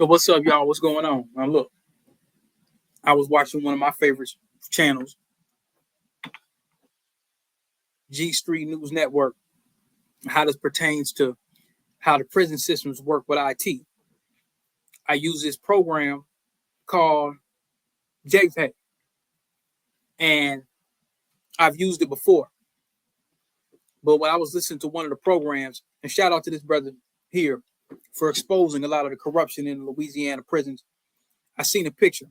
So what's up, y'all? What's going on? Now look, I was watching one of my favorite channels, G Street News Network, how this pertains to how the prison systems work with IT. I use this program called Jpay, and I've used it before. But when I was listening to one of the programs, and shout out to this brother here for exposing a lot of the corruption in Louisiana prisons, I seen a picture.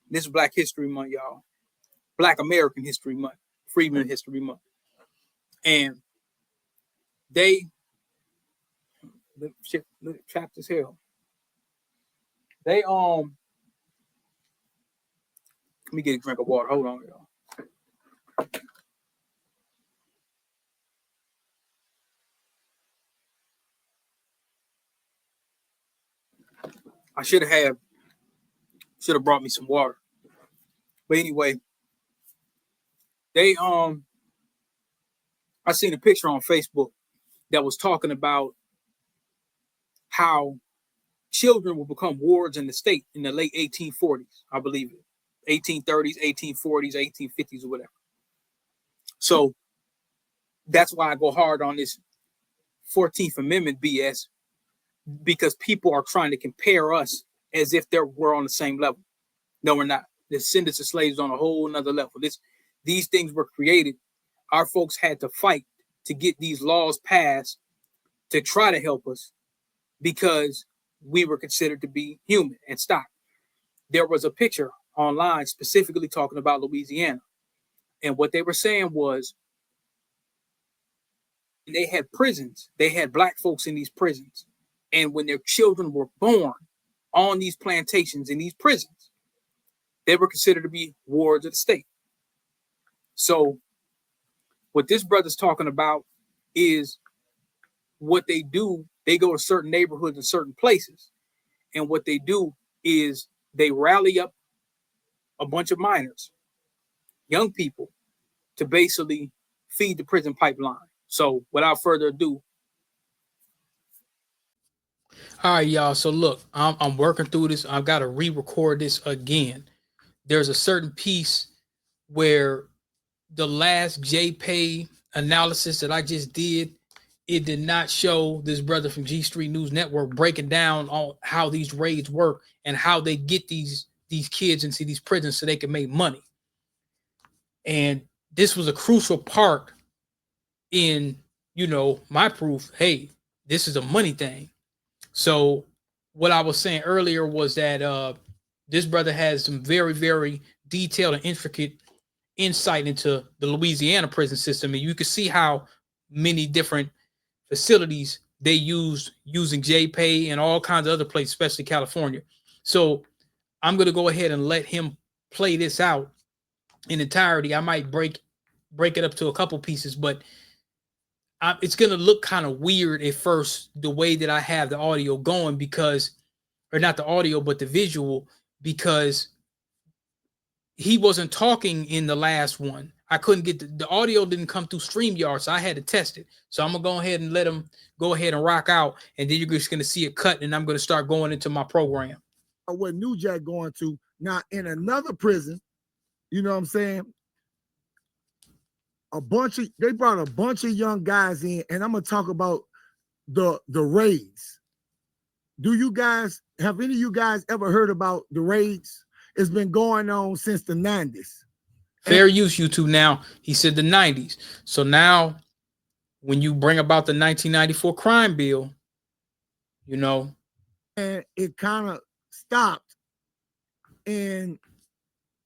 This is Black History Month, y'all. Black American History Month, Freedmen History Month. And they shit trapped as hell. They let me get a drink of water. Hold on, y'all. I should have brought me some water. But anyway, they I seen a picture on Facebook that was talking about how children will become wards in the state in the late 1840s, I believe it. 1830s, 1840s, 1850s, or whatever. So that's why I go hard on this 14th Amendment BS, because people are trying to compare us as if we're on the same level. No, we're not. The descendants of slaves on a whole nother level. These things were created. Our folks had to fight to get these laws passed to try to help us, because we were considered to be human and stock. There was a picture online specifically talking about Louisiana. And what they were saying was they had prisons. They had black folks in these prisons. And when their children were born on these plantations in these prisons, they were considered to be wards of the state. So what this brother's talking about is what they do. They go to certain neighborhoods and certain places. And what they do is they rally up a bunch of minors, young people, to basically feed the prison pipeline. So without further ado. All right, y'all. So look, I'm working through this. I've got to re-record this again. There's a certain piece where the last Jpay analysis that I just did, it did not show this brother from G Street News Network breaking down on how these raids work and how they get these kids into these prisons so they can make money. And this was a crucial part in, my proof. Hey, this is a money thing. So what I was saying earlier was that this brother has some very, very detailed and intricate insight into the Louisiana prison system. And you can see how many different facilities they using Jpay and all kinds of other places, especially California. So I'm going to go ahead and let him play this out in entirety. I might break it up to a couple pieces, but it's going to look kind of weird at first, the way that I have the audio going, because, or not the audio, but the visual, because he wasn't talking in the last one. I couldn't get the audio didn't come through StreamYard, so I had to test it. So I'm going to go ahead and let him go ahead and rock out, and then you're just going to see it cut, and I'm going to start going into my program. What New Jack going to now in another prison, you know what I'm saying? They brought a bunch of young guys in, and I'm gonna talk about the raids. Have any of you guys ever heard about the raids? It's been going on since the 90s. Fair use, YouTube. Now he said the 90s. So now when you bring about the 1994 crime bill, and it kind of stopped in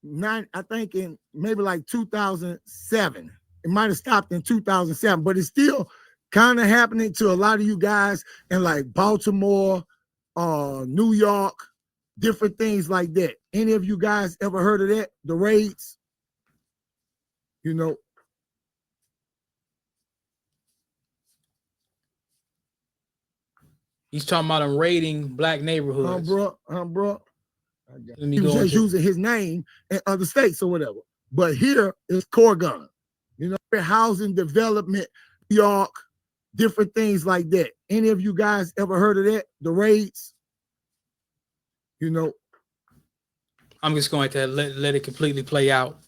maybe like 2007. It might have stopped in 2007, but it's still kind of happening to a lot of you guys in like Baltimore, New York, different things like that. Any of you guys ever heard of that? The raids? He's talking about him raiding black neighborhoods. Bro. He was just using his name in other states or whatever. But here is Corgon. Housing development, New York, different things like that. Any of you guys ever heard of that? The raids? You know, I'm just going to let it completely play out.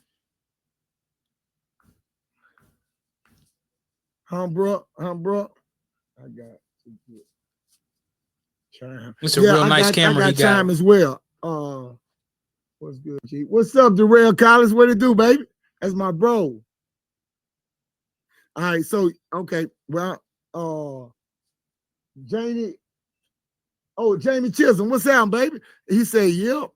bro. I got Chime. It's a Yeah, real nice I camera he got got. Chime as well. What's good, G? What's up, Darrell Collins? What it do, baby? That's my bro. All right, so okay, well, Jamie. Oh, Jamie Chisholm, what's up, baby? He said, yep.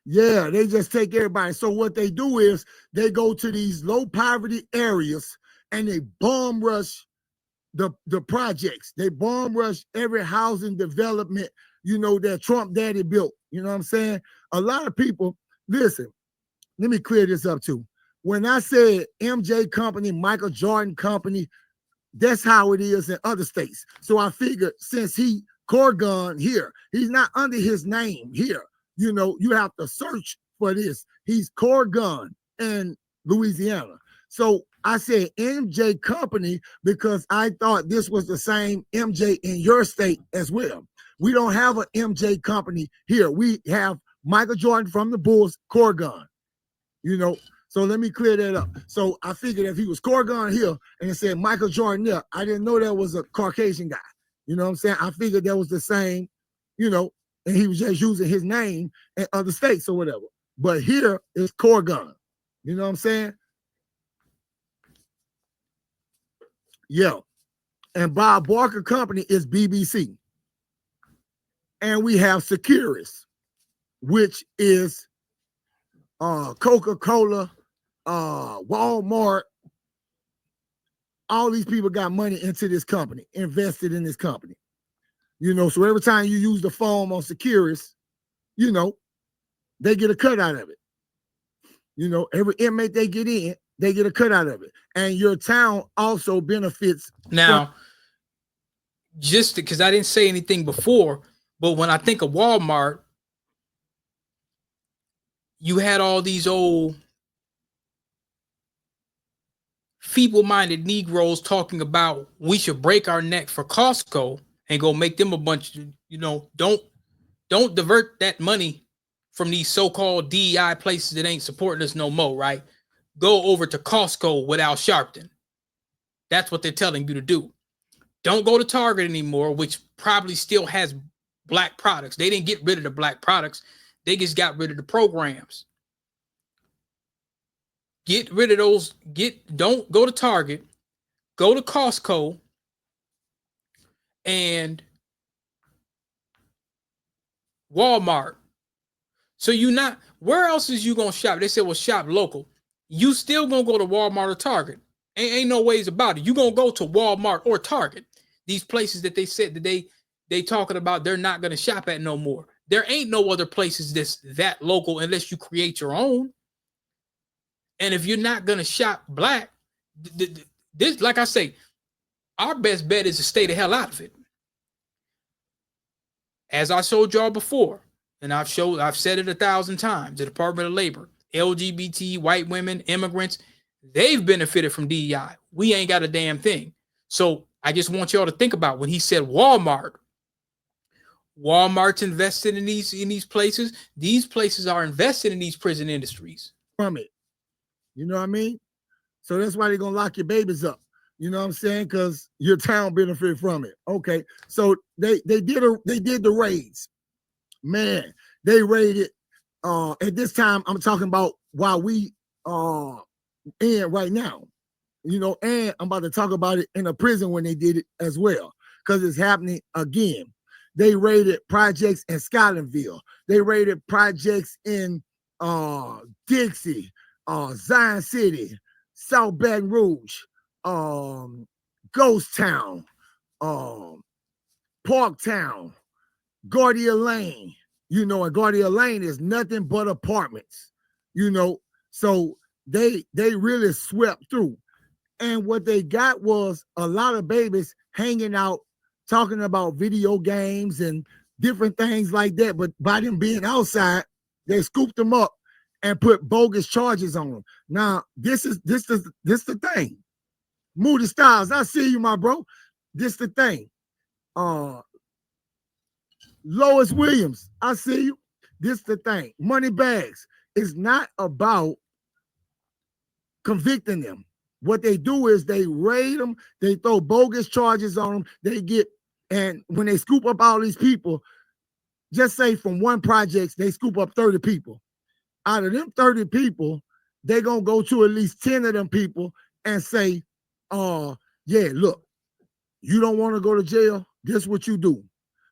Yeah, they just take everybody. So what they do is they go to these low poverty areas and they bomb rush the projects. They bomb rush every housing development, that Trump daddy built. You know what I'm saying? A lot of people, listen, let me clear this up too. When I said MJ Company, Michael Jordan Company, that's how it is in other states. So I figured since he Corgun here, he's not under his name here. You have to search for this. He's Corgun in Louisiana. So I said MJ Company because I thought this was the same MJ in your state as well. We don't have an MJ Company here. We have Michael Jordan from the Bulls, Corgun. So let me clear that up. So I figured if he was Corgun here and it said Michael Jordan there, I didn't know that was a Caucasian guy. You know what I'm saying? I figured that was the same, and he was just using his name in other states or whatever. But here is Corgun. You know what I'm saying? Yeah. And Bob Barker Company is BBC. And we have Securus, which is Coca-Cola, Walmart. All these people got money into this company, invested in this company. So every time you use the phone on Securus, they get a cut out of it. Every inmate they get in, they get a cut out of it. And your town also benefits. Now, just because I didn't say anything before, but when I think of Walmart, you had all these old feeble-minded Negroes talking about we should break our neck for Costco and go make them a bunch of, don't divert that money from these so-called DEI places that ain't supporting us no more, right? Go over to Costco with Al Sharpton. That's what they're telling you to do. Don't go to Target anymore, which probably still has black products. They didn't get rid of the black products. They just got rid of the programs. Get rid of those. Don't go to Target. Go to Costco and Walmart. So where else is you going to shop? They said, well, shop local. You still going to go to Walmart or Target. Ain't no ways about it. You going to go to Walmart or Target. These places that they said that they talking about they're not going to shop at no more. There ain't no other places that's that local unless you create your own. And if you're not going to shop black, this, like I say, our best bet is to stay the hell out of it. As I showed y'all before, and I've said it 1,000 times, the Department of Labor, LGBT, white women, immigrants, they've benefited from DEI. We ain't got a damn thing. So I just want y'all to think about when he said Walmart's invested in these places. These places are invested in these prison industries. From it. You know what I mean? So that's why they're gonna lock your babies up. You know what I'm saying? Because your town benefit from it. Okay. So they did the raids. Man, they raided at this time. I'm talking about while we in right now. And I'm about to talk about it in a prison when they did it as well, because it's happening again. They raided projects in Scotlandville. They raided projects in Dixie, Zion City, South Baton Rouge, Ghost Town, Parktown, Guardia Lane. And Guardia Lane is nothing but apartments. So they really swept through. And what they got was a lot of babies hanging out, talking about video games and different things like that. But by them being outside, they scooped them up and put bogus charges on them. Now, this the thing. Moody Styles, I see you, my bro. This the thing. Lois Williams, I see you. This the thing. Money bags. It's not about convicting them. What they do is they raid them, they throw bogus charges on them, they get, and when they scoop up all these people, just say from one project, they scoop up 30 people. Out of them 30 people, they're going to go to at least 10 of them people and say, yeah, look, you don't want to go to jail? This is what you do.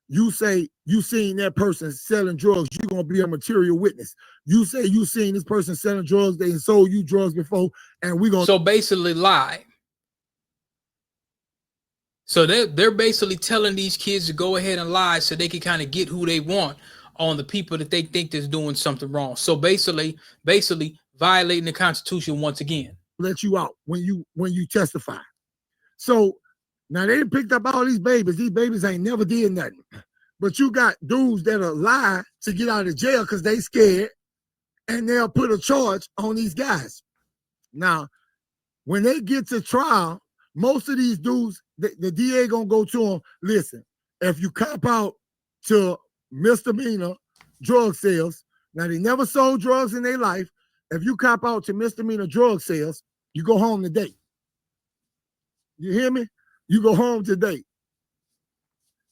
You say you seen that person selling drugs, you're going to be a material witness. You say you seen this person selling drugs, they sold you drugs before, and we're going to... So basically lie. So they're basically telling these kids to go ahead and lie so they can kind of get who they want on the people that they think is doing something wrong. So basically violating the Constitution once again. Let you out when you testify. So now they picked up all these babies. These babies ain't never did nothing. But you got dudes that'll lie to get out of jail because they scared, and they'll put a charge on these guys. Now, when they get to trial, most of these dudes, the DA gonna go to them, listen, if you cop out to misdemeanor drug sales, now they never sold drugs in their life. If you cop out to misdemeanor drug sales, you go home today. You hear me? You go home today.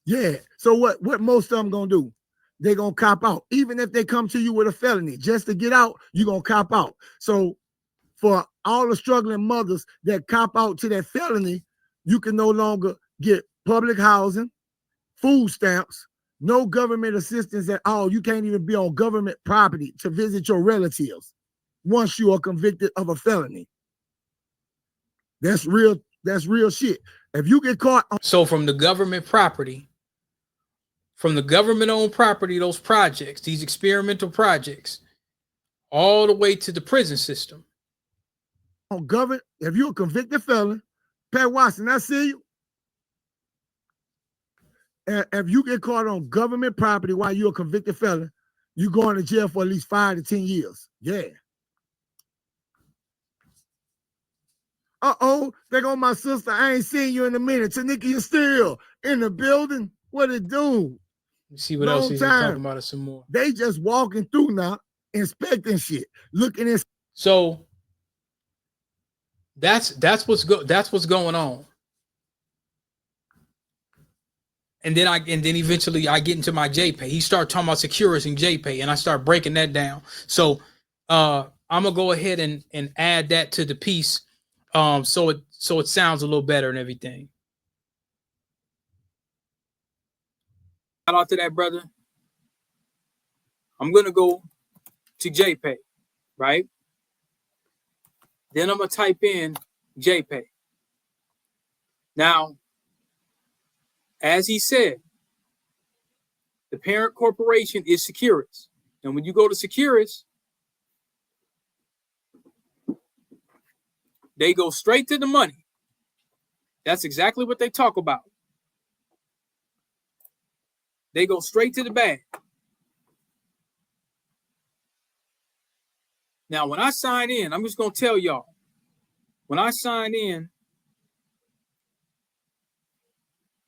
Yeah. So what most of them gonna do? They're gonna cop out. Even if they come to you with a felony, just to get out, you're gonna cop out. So for all the struggling mothers that cop out to that felony, you can no longer get public housing, food stamps, no government assistance at all. You can't even be on government property to visit your relatives once you are convicted of a felony. That's real shit. If you get caught so from the government property, from the government-owned property, those projects, these experimental projects, all the way to the prison system. On government, if you're a convicted felon, Pat Watson, I see you. If you get caught on government property while you're a convicted felon, you're going to jail for at least 5 to 10 years. Yeah. Uh-oh, there go my sister. I ain't seen you in a minute. Tanika, you still in the building? What it do? Let's see what else he's talking about it some more. They just walking through now, inspecting shit, looking at. So that's what's going on. And then eventually I get into my Jpay. He started talking about securities in Jpay, and I start breaking that down. So I'm gonna go ahead and add that to the piece, so it sounds a little better and everything. Shout out to that brother. I'm gonna go to Jpay, right? Then I'm gonna type in Jpay. Now, as he said, the parent corporation is Securus. And when you go to Securus, they go straight to the money. That's exactly what they talk about. They go straight to the bag. Now, when I sign in, I'm just going to tell y'all, when I sign in,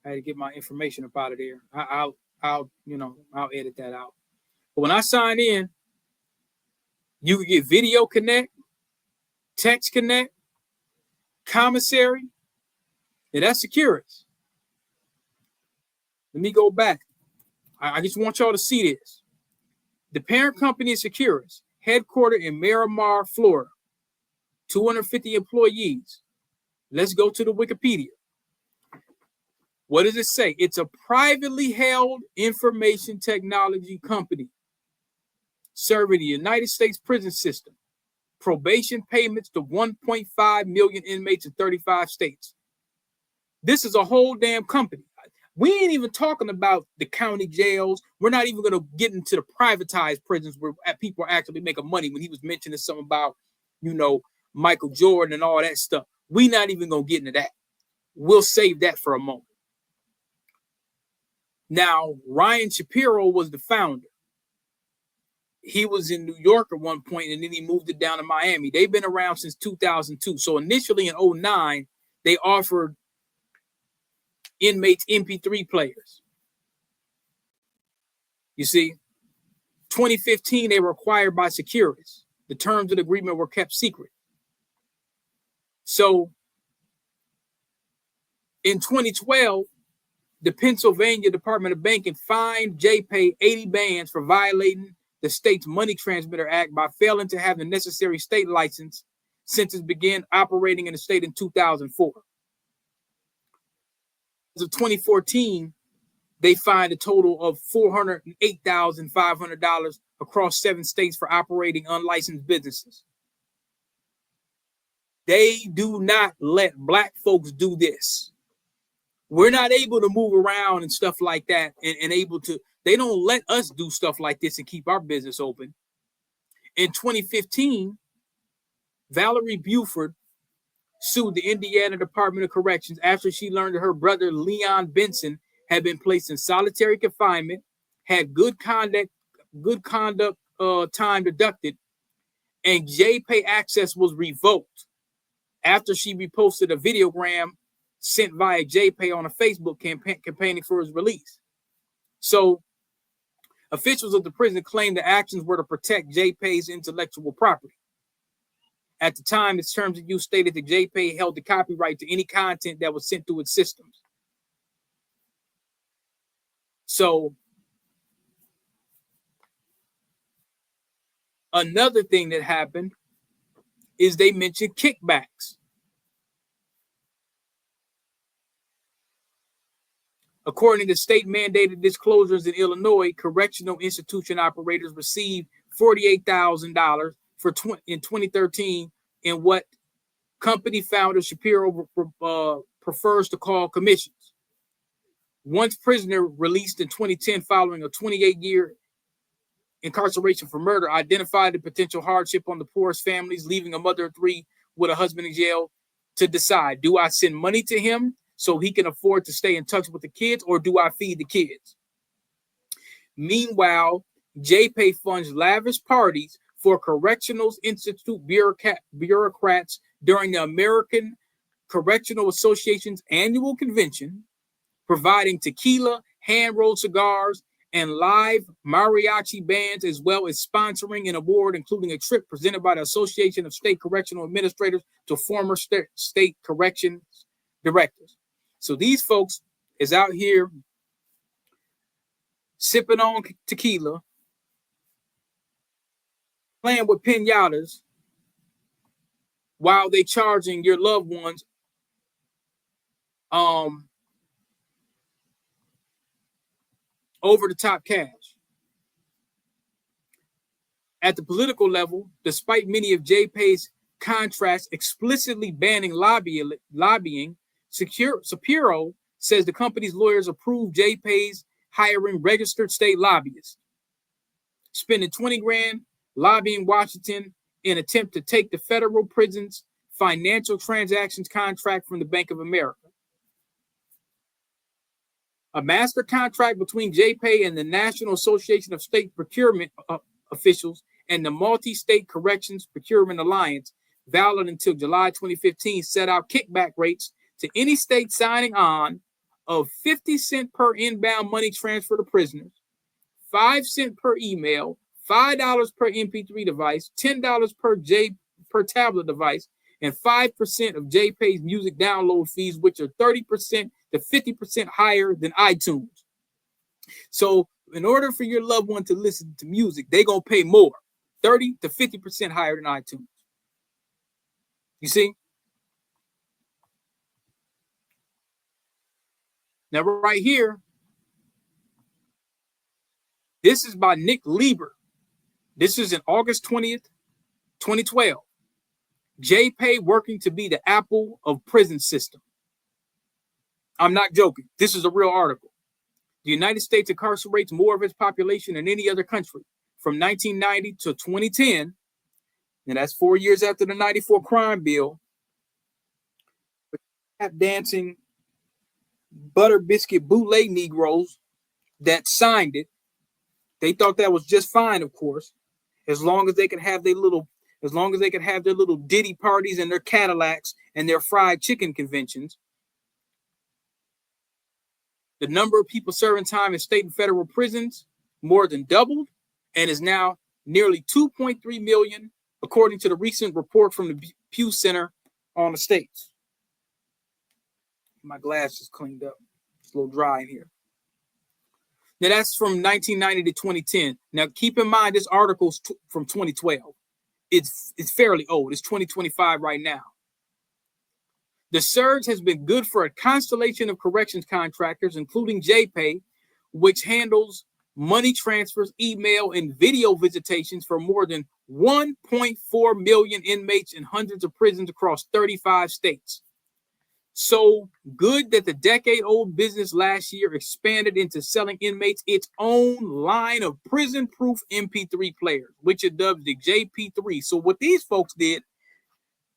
I had to get my information up out of there. I'll edit that out. But when I sign in, you can get video connect, text connect, commissary, and that's Securus. Let me go back. I just want y'all to see this. The parent company is Securus, headquartered in Miramar, Florida. 250 employees. Let's go to the Wikipedia. What does it say? It's a privately held information technology company serving the United States prison system. Probation payments to 1.5 million inmates in 35 states. This is a whole damn company. We ain't even talking about the county jails. We're not even going to get into the privatized prisons where people are actually making money. When he was mentioning something about, Michael Jordan and all that stuff. We're not even going to get into that. We'll save that for a moment. Now, Ryan Shapiro was the founder. He was in New York at one point, and then he moved it down to Miami. They've been around since 2002. So initially in 2009, they offered inmates MP3 players. You see, 2015, they were acquired by Securus. The terms of the agreement were kept secret. So in 2012, the Pennsylvania Department of Banking fined Jpay 80 bands for violating the state's Money Transmitter Act by failing to have the necessary state license since it began operating in the state in 2004. As of 2014, they fined a total of $408,500 across 7 states for operating unlicensed businesses. They do not let black folks do this. We're not able to move around and stuff like that and able to, they don't let us do stuff like this and keep our business open. In 2015, Valerie Buford sued the Indiana Department of Corrections after she learned that her brother Leon Benson had been placed in solitary confinement, had good conduct time deducted, and Jpay access was revoked after she reposted a videogram sent via Jpay on a Facebook campaigning for his release. So officials of the prison claimed the actions were to protect Jpay's intellectual property. At the time, its terms of use stated that Jpay held the copyright to any content that was sent through its systems. So another thing that happened is they mentioned kickbacks. According to state-mandated disclosures in Illinois, correctional institution operators received $48,000 in 2013 in what company founder Shapiro prefers to call commissions. One prisoner released in 2010 following a 28-year incarceration for murder identified the potential hardship on the poorest families, leaving a mother of 3 with a husband in jail to decide, do I send money to him so he can afford to stay in touch with the kids, or do I feed the kids? Meanwhile, Jpay funds lavish parties for Correctional Institute bureaucrats during the American Correctional Association's annual convention, providing tequila, hand-rolled cigars, and live mariachi bands, as well as sponsoring an award, including a trip presented by the Association of State Correctional Administrators to former state corrections directors. So these folks is out here sipping on tequila, playing with piñatas, while they charging your loved ones over the top cash. At the political level, despite many of Jpay's contracts explicitly banning lobbying, Shapiro says the company's lawyers approved Jpay's hiring registered state lobbyists, spending $20,000 lobbying Washington in an attempt to take the federal prison's financial transactions contract from the Bank of America. A master contract between Jpay and the National Association of State Procurement Officials and the Multi-State Corrections Procurement Alliance, valid until July 2015, set out kickback rates to any state signing on of 50 cents per inbound money transfer to prisoners, 5 cents per email, $5 per MP3 device, $10 per tablet device, and 5% of Jpay's music download fees, which are 30% to 50% higher than iTunes. So in order for your loved one to listen to music, they're going to pay more, 30 to 50% higher than iTunes. You see? Now, right here, this is by Nick Lieber. This is in August 20th, 2012. Jpay working to be the Apple of prison system. I'm not joking. This is a real article. The United States incarcerates more of its population than any other country. From 1990 to 2010, and that's 4 years after the 94 crime bill, tap dancing butter biscuit bootleg Negroes that signed it. They thought that was just fine, of course, as long as they could have their little Diddy parties and their Cadillacs and their fried chicken conventions. The number of people serving time in state and federal prisons more than doubled and is now nearly 2.3 million, according to the recent report from the Pew Center on the states. My glass is cleaned up. It's a little dry in here. Now that's from 1990 to 2010. Now keep in mind this article's from 2012. It's fairly old. It's 2025 right now. The surge has been good for a constellation of corrections contractors, including Jpay, which handles money transfers, email, and video visitations for more than 1.4 million inmates in hundreds of prisons across 35 states. So good that the decade-old business last year expanded into selling inmates its own line of prison-proof MP3 players, which it dubs the JP3. So what these folks did,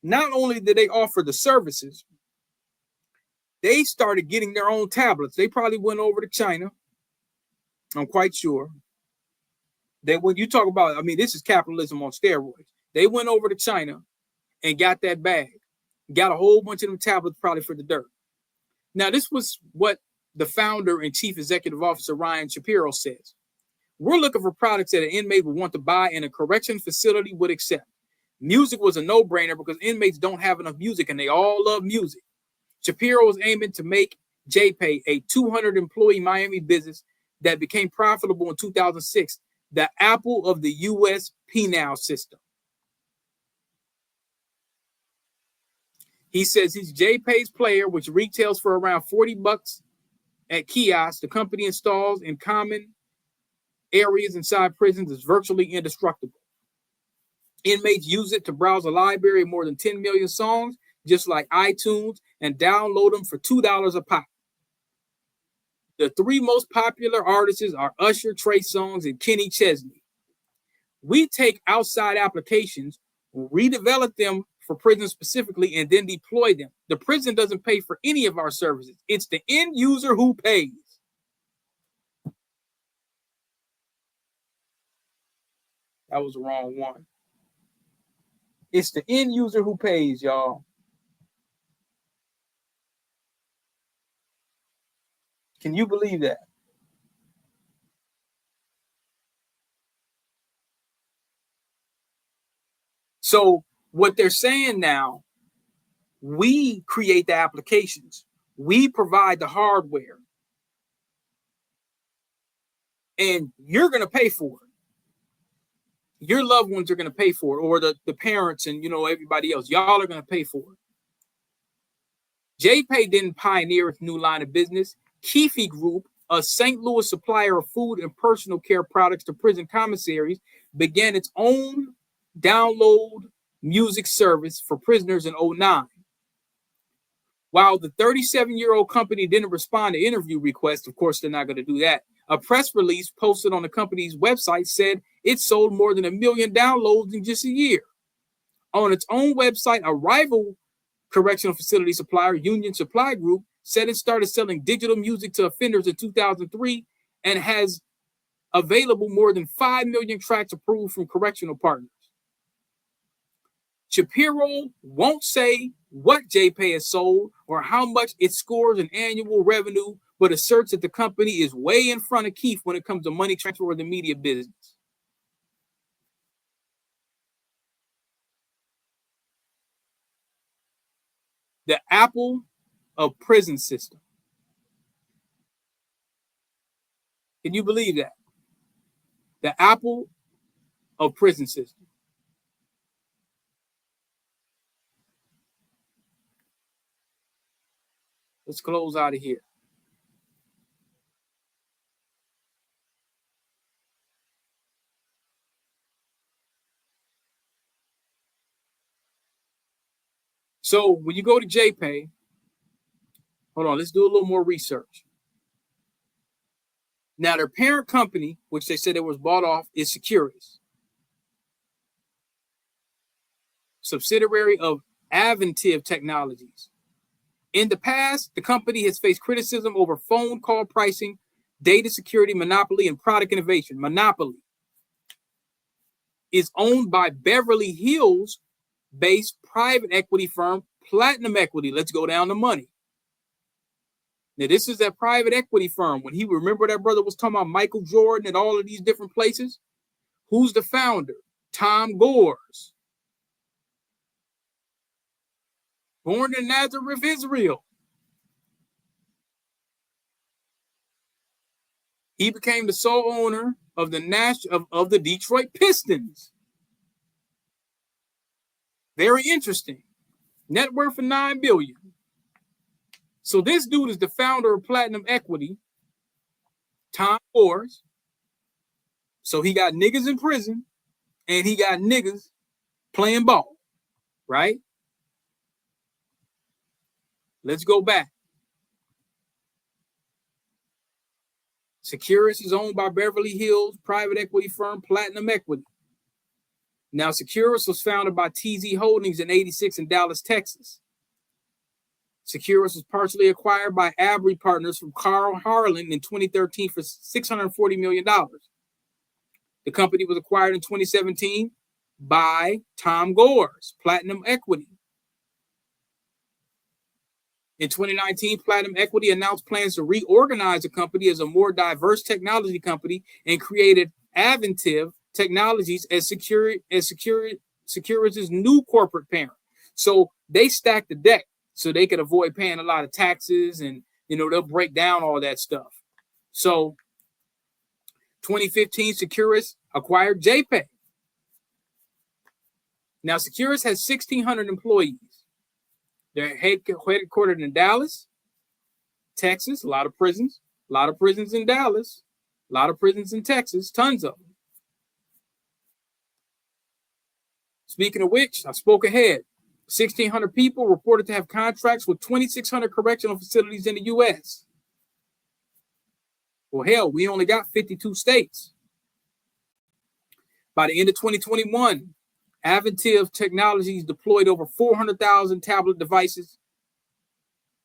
not only did they offer the services, they started getting their own tablets. They probably went over to China. I'm quite sure. When you talk about, I mean, this is capitalism on steroids. They went over to China and got that bag. Got a whole bunch of them tablets probably for the dirt. Now, this was what the founder and chief executive officer, Ryan Shapiro, says. We're looking for products that an inmate would want to buy and a correction facility would accept. Music was a no-brainer because inmates don't have enough music and they all love music. Shapiro was aiming to make Jpay a 200-employee Miami business that became profitable in 2006, the Apple of the U.S. penal system. He says he's Jpay's player, which retails for around $40 at kiosks. The company installs in common areas inside prisons is virtually indestructible. Inmates use it to browse a library of more than 10 million songs, just like iTunes, and download them for $2 a pop. The three most popular artists are Usher, Trey Songz, and Kenny Chesney. We take outside applications, redevelop them for prisons specifically, and then deploy them. The prison doesn't pay for any of our services. It's the end user who pays. That was the wrong one. It's the end user who pays, y'all. Can you believe that? So what they're saying now, we create the applications. We provide the hardware. And you're going to pay for it. Your loved ones are going to pay for it, or the parents and, everybody else. Y'all are going to pay for it. Jpay didn't pioneer its new line of business. Keefe Group, a St. Louis supplier of food and personal care products to prison commissaries, began its own download music service for prisoners in 2009. While the 37-year-old company didn't respond to interview requests, of course, they're not going to do that. A press release posted on the company's website said it sold more than 1 million downloads in just a year. On its own website, a rival correctional facility supplier, Union Supply Group, said it started selling digital music to offenders in 2003 and has available more than 5 million tracks approved from correctional partners. Shapiro won't say what Jpay has sold or how much it scores in annual revenue, but asserts that the company is way in front of Keefe when it comes to money transfer or the media business. The Apple of prison system. Can you believe that? The Apple of prison system. Let's close out of here. So when you go to Jpay, hold on, let's do a little more research. Now, their parent company, which they said it was bought off, is Securus, subsidiary of Aventiv Technologies. In the past, the company has faced criticism over phone call pricing, data security, monopoly, and product innovation. Monopoly is owned by Beverly Hills-based private equity firm Platinum Equity. Let's go down to money. Now, this is that private equity firm. When he remember that brother was talking about Michael Jordan and all of these different places. Who's the founder? Tom Gores. Born in Nazareth, Israel. He became the sole owner of the Detroit Pistons. Very interesting. Net worth of $9 billion. So this dude is the founder of Platinum Equity, Tom Gores. So he got niggas in prison and he got niggas playing ball, right? Let's go back. Securus is owned by Beverly Hills private equity firm Platinum Equity. Now, Securus was founded by TZ Holdings in '86 in Dallas, Texas. Securus was partially acquired by Abry Partners from Carl Harlan in 2013 for $640 million. The company was acquired in 2017 by Tom Gores, Platinum Equity. In 2019, Platinum Equity announced plans to reorganize the company as a more diverse technology company and created Aventive Technologies as Securus' new corporate parent. So they stacked the deck so they could avoid paying a lot of taxes, and they'll break down all that stuff. So 2015, Securus acquired Jpay. Now, Securus has 1,600 employees. They're headquartered in Dallas, Texas, a lot of prisons in Dallas, a lot of prisons in Texas, tons of them. Speaking of which, I spoke ahead. 1,600 people reported to have contracts with 2,600 correctional facilities in the U.S. Well, hell, we only got 52 states. By the end of 2021, Aventive Technologies deployed over 400,000 tablet devices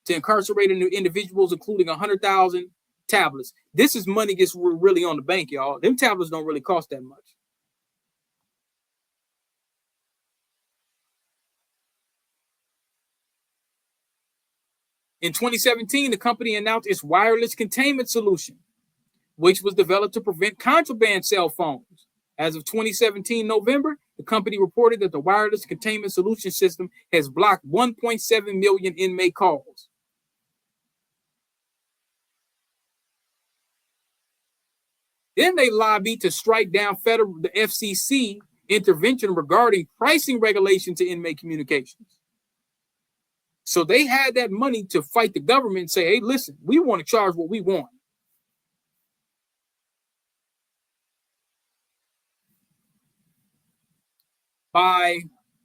to incarcerated individuals, including 100,000 tablets. This is money gets really on the bank, y'all. Them tablets don't really cost that much. In 2017, the company announced its wireless containment solution, which was developed to prevent contraband cell phones. As of 2017 November, the company reported that the wireless containment solution system has blocked 1.7 million inmate calls. Then they lobbied to strike down the FCC intervention regarding pricing regulation to inmate communications. So they had that money to fight the government and say, hey, listen, we want to charge what we want.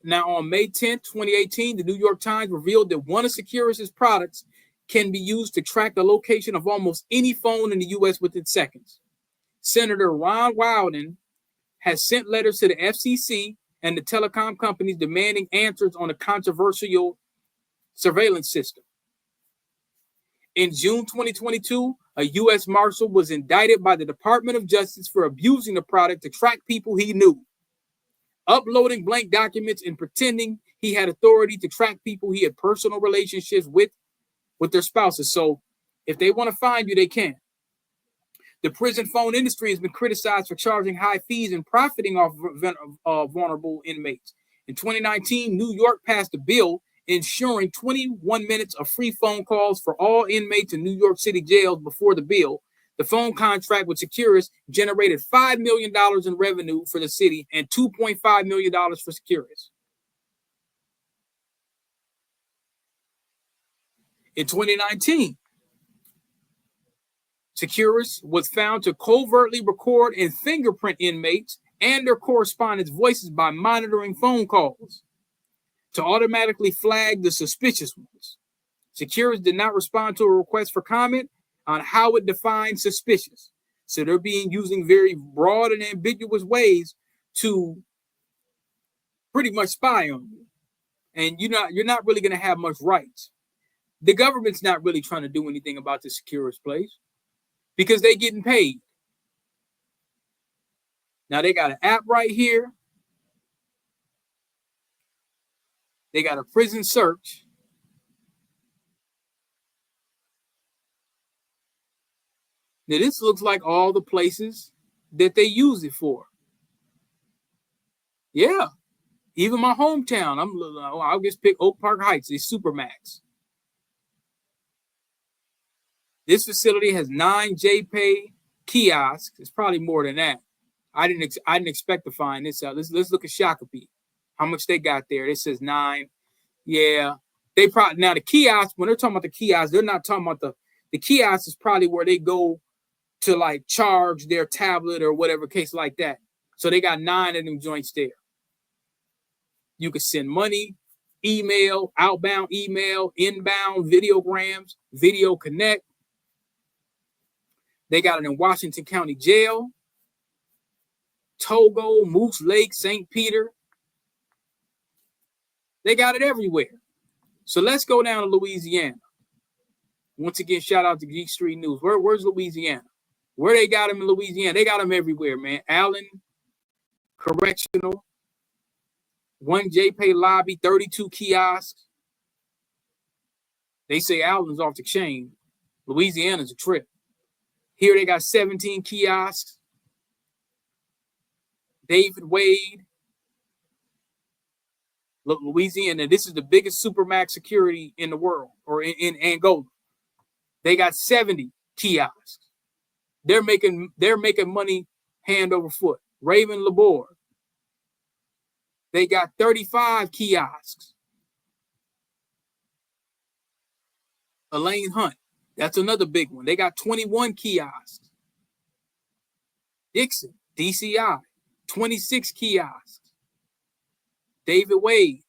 Now on May 10th, 2018, the New York Times revealed that one of Securus' products can be used to track the location of almost any phone in the U.S. within seconds. Senator Ron Wyden has sent letters to the FCC and the telecom companies demanding answers on the controversial surveillance system. In June 2022, a U.S. Marshal was indicted by the Department of Justice for abusing the product to track people he knew, uploading blank documents and pretending he had authority to track people he had personal relationships with their spouses. So if they want to find you, they can. The prison phone industry has been criticized for charging high fees and profiting off vulnerable inmates. In 2019, New York passed a bill ensuring 21 minutes of free phone calls for all inmates in New York City jails. Before the bill, the phone contract with Securus generated $5 million in revenue for the city and $2.5 million for Securus. In 2019, Securus was found to covertly record and fingerprint inmates and their correspondents' voices by monitoring phone calls to automatically flag the suspicious ones. Securus did not respond to a request for comment on how it defines suspicious. So they're using very broad and ambiguous ways to pretty much spy on you. And you're not really going to have much rights. The government's not really trying to do anything about the Securus place because they're getting paid. Now they got an app right here. They got a prison search. Now this looks like all the places that they use it for. Yeah, even my hometown. I'll just pick Oak Park Heights. It's Supermax. This facility has 9 Jpay kiosks. It's probably more than that. I didn't expect to find this out. Let's look at Shakopee. How much they got there? It says 9. Yeah, they probably now the kiosks. When they're talking about the kiosks, they're not talking about the kiosks. Is probably where they go to like charge their tablet or whatever case like that. So they got 9 of them joints there. You can send money, email, outbound email, inbound videograms, video connect. They got it in Washington County Jail, Togo, Moose Lake, St. Peter. They got it everywhere. So let's go down to Louisiana. Once again, shout out to Geek Street News. Where's Louisiana? Where they got them in Louisiana? They got them everywhere, man. Allen Correctional, 1 Jpay lobby, 32 kiosks. They say Allen's off the chain. Louisiana's a trip. Here they got 17 kiosks. David Wade. Look, Louisiana, this is the biggest Supermax security in the world, or in Angola. They got 70 kiosks. They're making money hand over foot. Raven Labor. They got 35 kiosks. Elaine Hunt. That's another big one. They got 21 kiosks. Dixon, DCI, 26 kiosks. David Wade,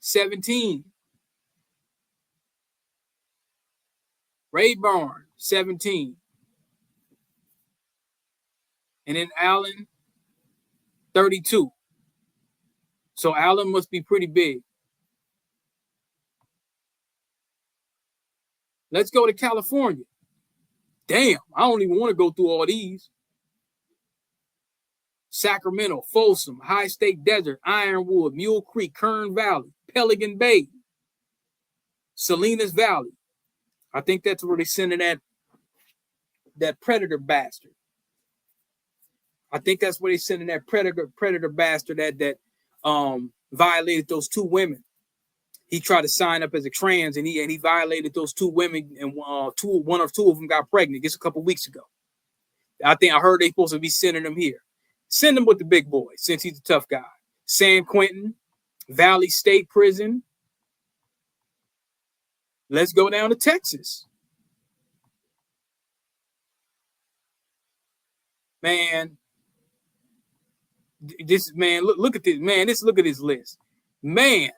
17. Rayburn, 17. And then Allen, 32. So Allen must be pretty big. Let's go to California. Damn, I don't even want to go through all these. Sacramento, Folsom, High State Desert, Ironwood, Mule Creek, Kern Valley, Pelican Bay, Salinas Valley. I think that's where they're sending that predator bastard. I think that's where they're sending that predator bastard that violated those 2 women. He tried to sign up as a trans, and he violated those 2 women, and one or two of them got pregnant just a couple weeks ago. I heard they're supposed to be sending them here. Send him with the big boys, since he's a tough guy. San Quentin, Valley State Prison. Let's go down to Texas. Man, look at this, man. Look at this list. Man.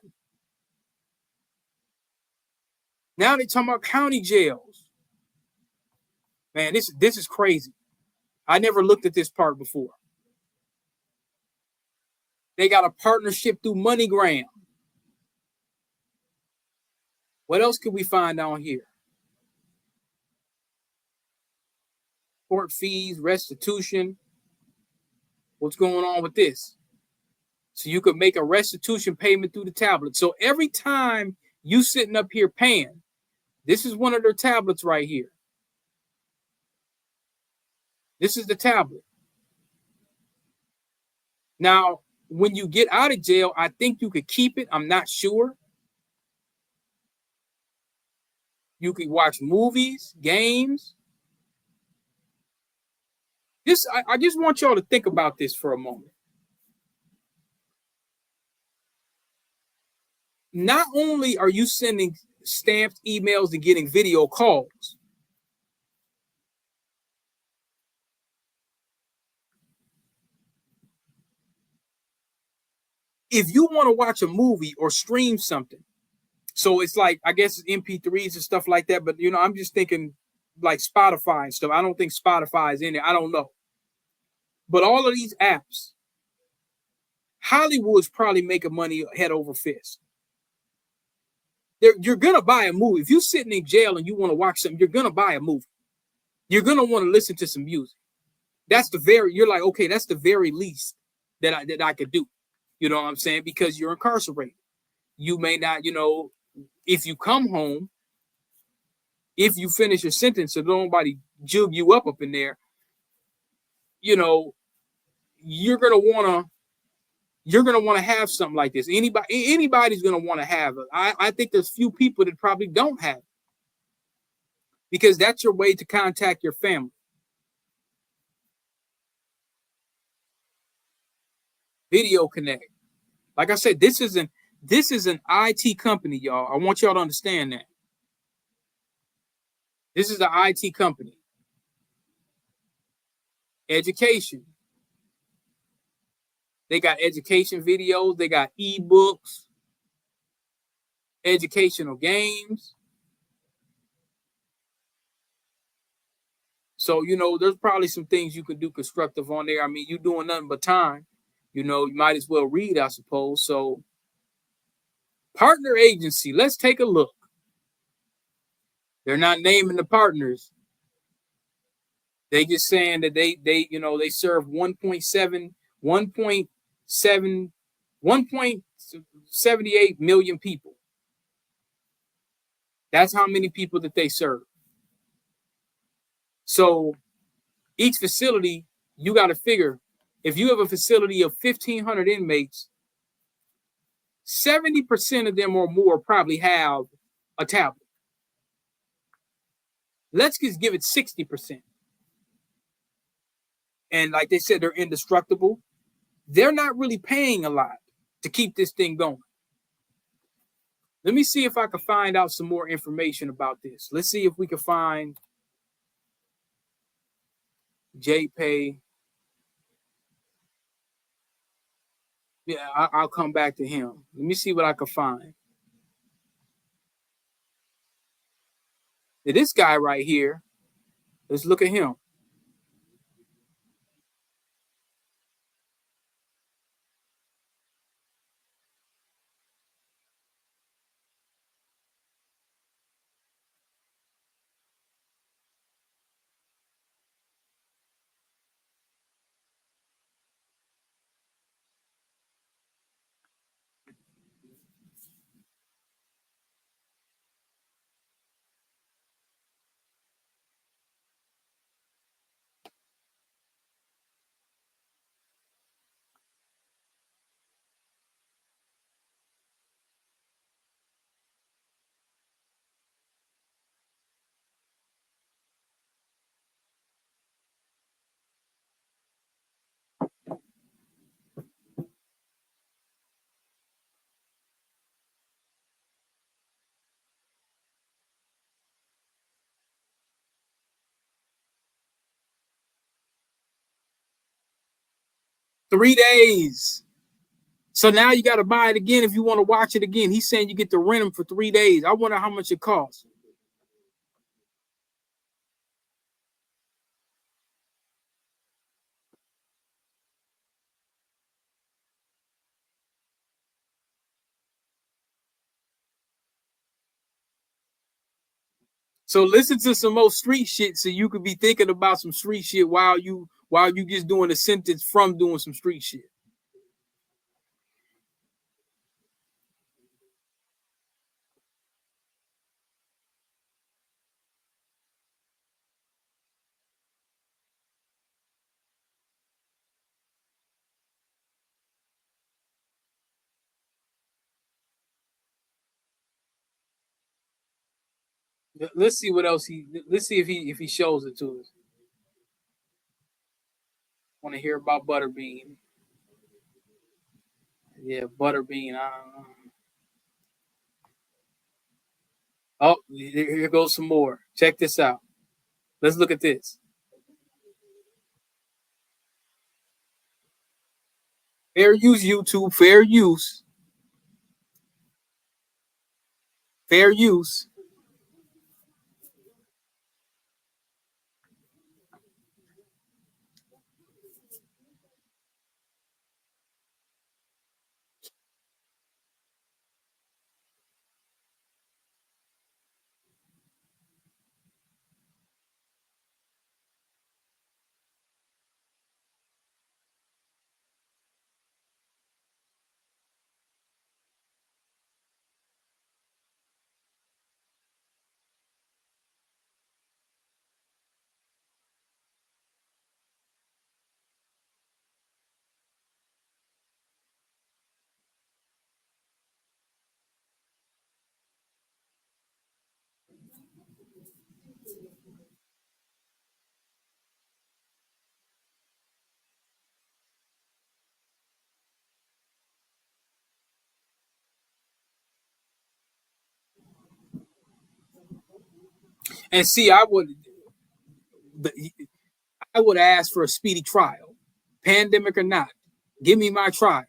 Now they're talking about county jails. Man, this is crazy. I never looked at this part before. They got a partnership through MoneyGram. What else could we find down here? Court fees, restitution. What's going on with this? So you could make a restitution payment through the tablet. So every time you sitting up here paying, this is one of their tablets right here. This is the tablet. Now, when you get out of jail, I think you could keep it. I'm not sure. You could watch movies, games. I just want y'all to think about this for a moment. Not only are you sending stamped emails and getting video calls, if you want to watch a movie or stream something, so it's like, I guess it's MP3s and stuff like that, but I'm just thinking like Spotify and stuff. I don't think Spotify is in there. I don't know. But all of these apps, Hollywood's probably making money head over fist. You're going to buy a movie. If you're sitting in jail and you want to watch something, you're going to buy a movie. You're going to want to listen to some music. You're like, okay, that's the very least that I could do. You know what I'm saying? Because you're incarcerated. You may not, if you come home, if you finish your sentence, so nobody jug you up in there, you know, you're gonna wanna have something like this. Anybody's gonna want to have it. I think there's few people that probably don't have it because that's your way to contact your family. Video Connect. Like I said, this is an IT company, y'all. I want y'all to understand that. This is an IT company. Education. They got education videos, they got ebooks, educational games. So, you know, there's probably some things you can do constructive on there. I mean, you're doing nothing but time. You know, you might as well read, I suppose. So, partner agency, let's take a look. They're not naming the partners. They just saying that they serve 1.7 1.78 million people. That's how many people that they serve. So each facility, you got to figure, if you have a facility of 1,500 inmates, 70% of them or more probably have a tablet. Let's just give it 60%. And like they said, they're indestructible. They're not really paying a lot to keep this thing going. Let me see if I can find out some more information about this. Let's see if we can find Jpay. Yeah, I'll come back to him. Let me see what I can find. Now, this guy right here, let's look at him. $3. So now you got to buy it again if you want to watch it again. He's saying you get to rent them for 3 days. I wonder how much it costs. So listen to some more street shit so you could be thinking about some street shit while you just doing a sentence from doing some street shit. Let's see what else let's see if he shows it to us. Want to hear about Butterbean. Yeah, Butterbean. Oh, here goes some more. Check this out. Let's look at this. Fair use, YouTube. Fair use. Fair use. And see, I would ask for a speedy trial, pandemic or not. Give me my trial.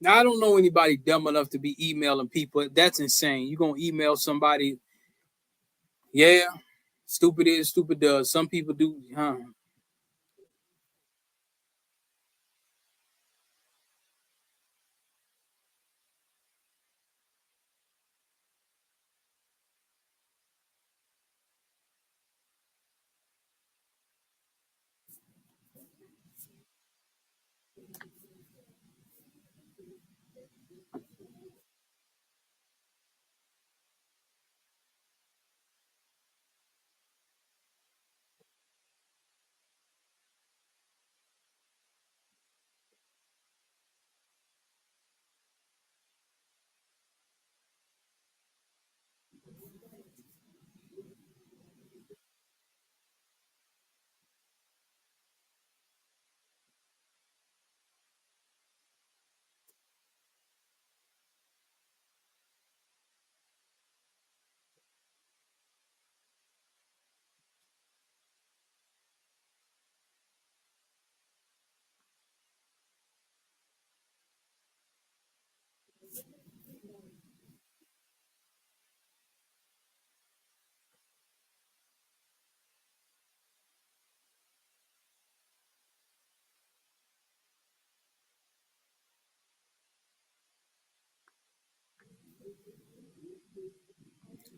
Now I don't know anybody dumb enough to be emailing people. That's insane. You gonna email somebody? Yeah, stupid is, stupid does. Some people do. Huh?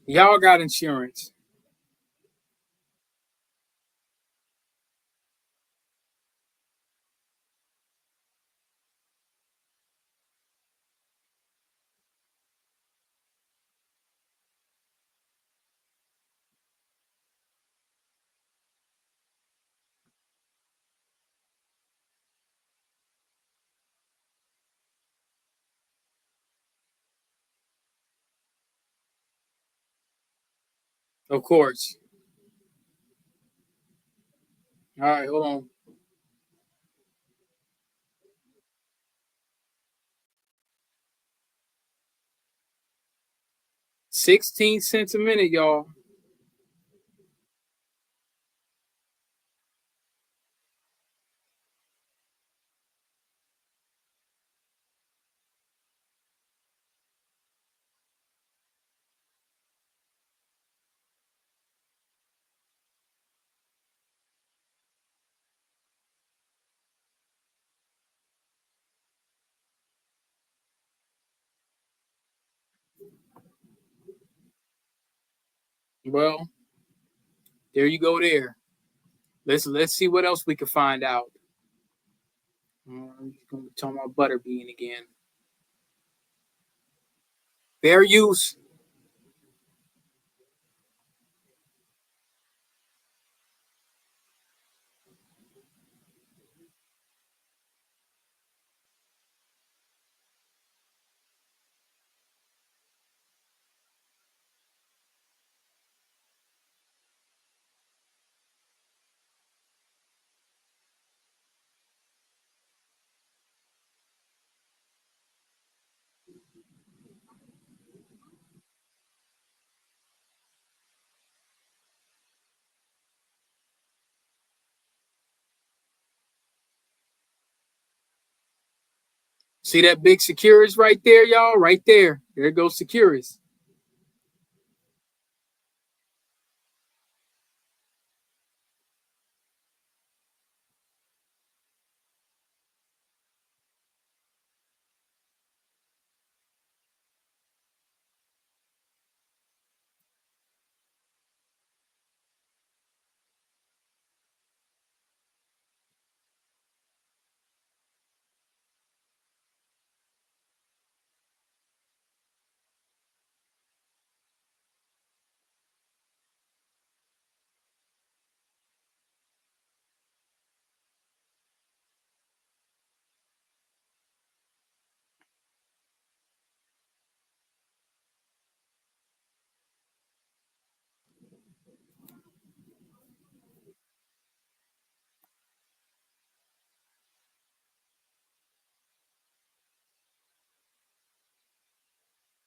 Y'all got insurance, of course. All right, hold on. 16 cents a minute, y'all. Well, there you go. There. Let's see what else we can find out. I'm just gonna talk about butterbean again. Fair use. See that big Securus right there, y'all? Right there. There goes Securus.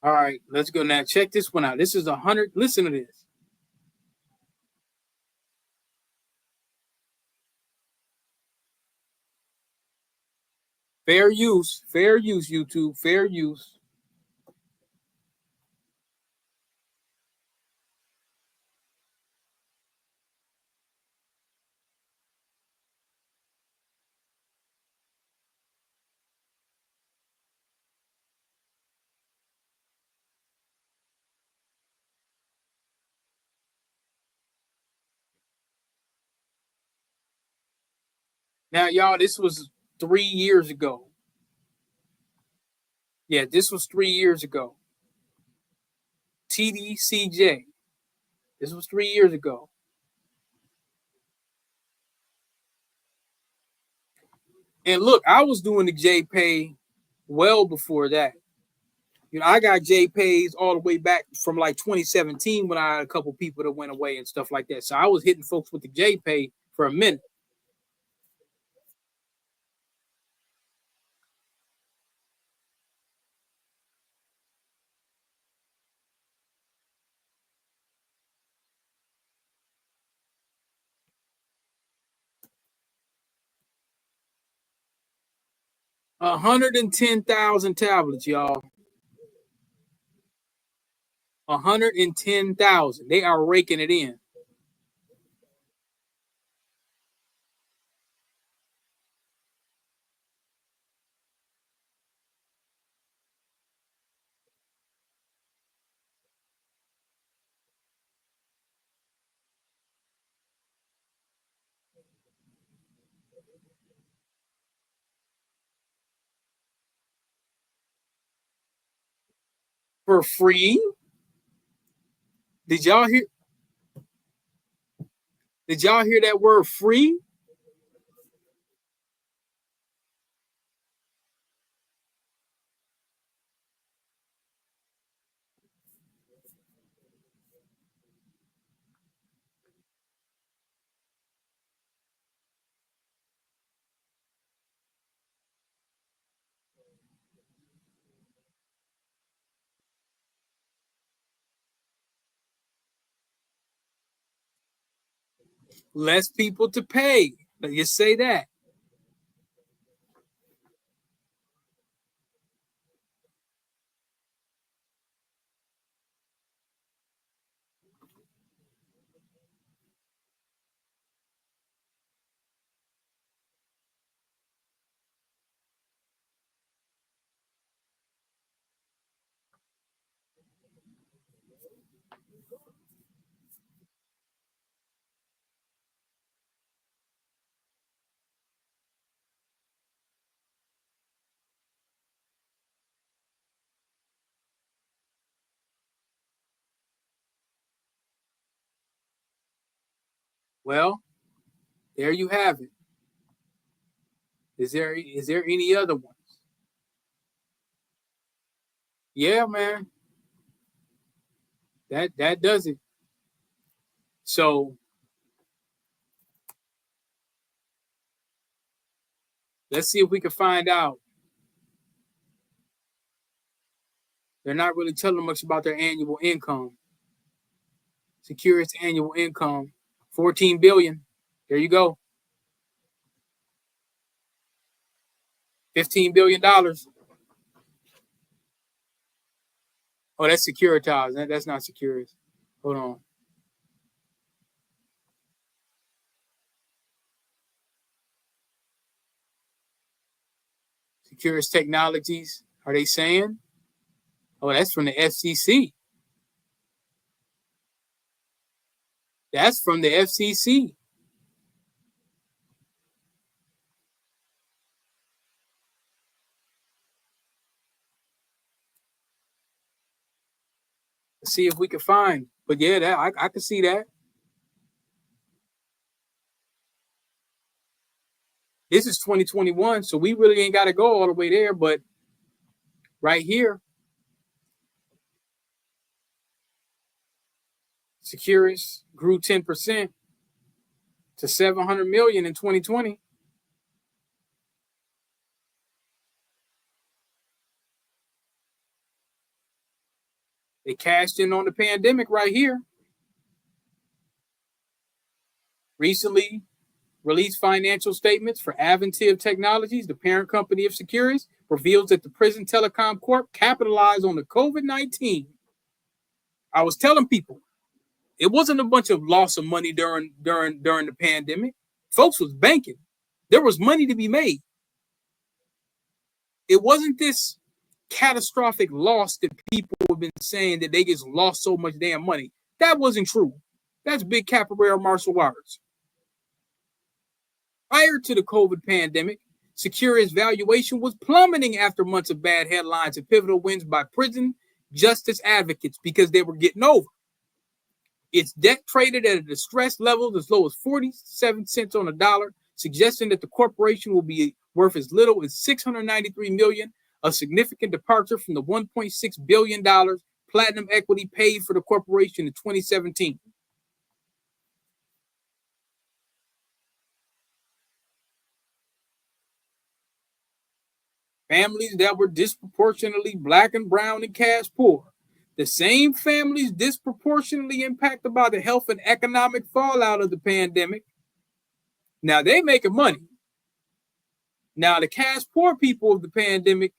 All right, let's go now. Check this one out. This is 100. Listen to this. Fair use, YouTube, fair use. Now, y'all, this was 3 years ago. Yeah, this was 3 years ago. TDCJ. This was 3 years ago. And look, I was doing the Jpay well before that. You know, I got Jpays all the way back from like 2017 when I had a couple people that went away and stuff like that. So I was hitting folks with the Jpay for a minute. A 110,000 tablets, y'all. 110,000. They are raking it in for free. Did y'all hear? Did y'all hear that word free? Less people to pay. Let's just say that. Well, there you have it. Is there any other ones? Yeah, man. That does it. So let's see if we can find out. They're not really telling much about their annual income. Security's annual income, 14 billion. There you go. $15 billion. Oh, that's securitized. That's not securities. Hold on. Security Technologies. Are they saying? Oh, that's from the FCC. That's from the FCC. Let's see if we can find. But yeah, that I can see that. This is 2021, so we really ain't got to go all the way there. But right here, Securus grew 10% to 700 million in 2020. They cashed in on the pandemic right here. Recently released financial statements for Aventive Technologies, the parent company of Securus, reveals that the Prison Telecom Corp capitalized on the COVID-19. I was telling people, it wasn't a bunch of loss of money during the pandemic. Folks was banking. There was money to be made. It wasn't this catastrophic loss that people have been saying that they just lost so much damn money. That wasn't true. That's big capoeira martial arts. Prior to the COVID pandemic, Securus' valuation was plummeting after months of bad headlines and pivotal wins by prison justice advocates because they were getting over. Its debt traded at a distressed level as low as 47 cents on a dollar, suggesting that the corporation will be worth as little as $693 million, a significant departure from the $1.6 billion platinum equity paid for the corporation in 2017. Families that were disproportionately black and brown and cash poor. The same families disproportionately impacted by the health and economic fallout of the pandemic. Now they making money. Now the cash poor people of the pandemic,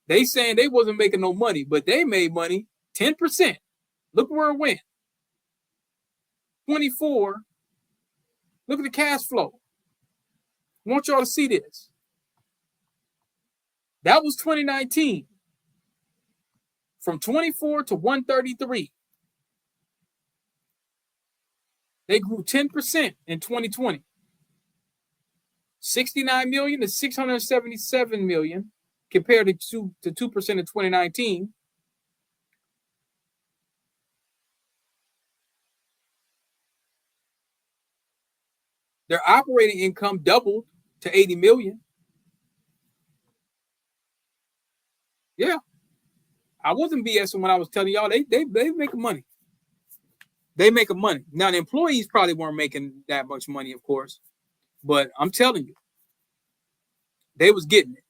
they saying they wasn't making no money, but they made money 10%. Look where it went. 24. Look at the cash flow. I want y'all to see this. That was 2019. From 24 to 133. They grew 10% in 2020. 69 million to 677 million compared to 2% in 2019. Their operating income doubled to 80 million. Yeah. I wasn't BSing when I was telling y'all they making money. They making money. Now the employees probably weren't making that much money, of course, but I'm telling you, they was getting it.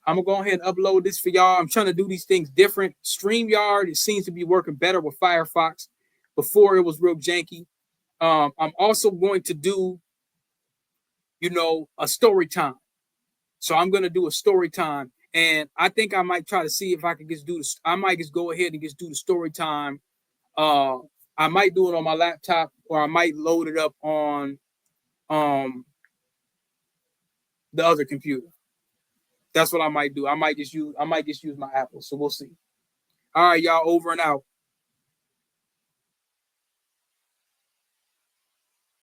I'm gonna go ahead and upload this for y'all. I'm trying to do these things different. StreamYard, it seems to be working better with Firefox. Before it was real janky. I'm also going to do, a story time. So I'm gonna do a story time, and I think I might try to see if I can just do this. I might just go ahead and just do the story time. I might do it on my laptop, or I might load it up on the other computer. That's what I might do. I might just use my Apple. So we'll see. All right, y'all, over and out.